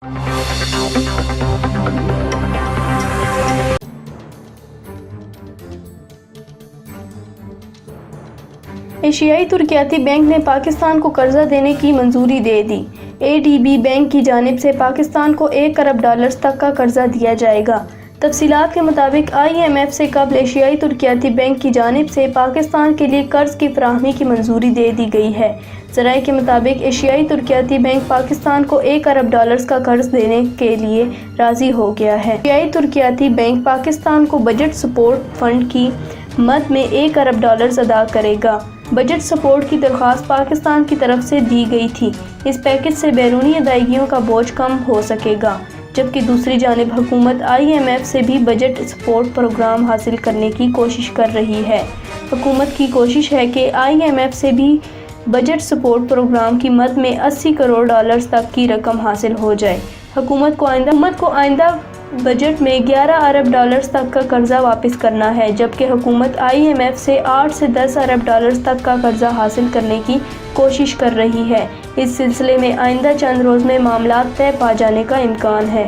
ایشیائی ترقیاتی بینک نے پاکستان کو قرضہ دینے کی منظوری دے دی۔ ADB بینک کی جانب سے پاکستان کو $1 ارب تک کا قرضہ دیا جائے گا۔ تفصیلات کے مطابق IMF سے قبل ایشیائی ترقیاتی بینک کی جانب سے پاکستان کے لیے قرض کی فراہمی کی منظوری دے دی گئی ہے۔ ذرائع کے مطابق ایشیائی ترقیاتی بینک پاکستان کو $1 ارب کا قرض دینے کے لیے راضی ہو گیا ہے۔ ایشیائی ترقیاتی بینک پاکستان کو بجٹ سپورٹ فنڈ کی مد میں $1 ارب ادا کرے گا۔ بجٹ سپورٹ کی درخواست پاکستان کی طرف سے دی گئی تھی۔ اس پیکج سے بیرونی ادائیگیوں کا بوجھ کم ہو سکے گا، جبکہ دوسری جانب حکومت IMF سے بھی بجٹ سپورٹ پروگرام حاصل کرنے کی کوشش کر رہی ہے۔ حکومت کی کوشش ہے کہ IMF سے بھی بجٹ سپورٹ پروگرام کی مد میں $80 کروڑ تک کی رقم حاصل ہو جائے۔ حکومت کو آئندہ بجٹ میں $11 ارب تک کا قرضہ واپس کرنا ہے، جبکہ حکومت IMF سے $8 سے $10 ارب تک کا قرضہ حاصل کرنے کی کوشش کر رہی ہے۔ اس سلسلے میں آئندہ چند روز میں معاملات طے پا جانے کا امکان ہے۔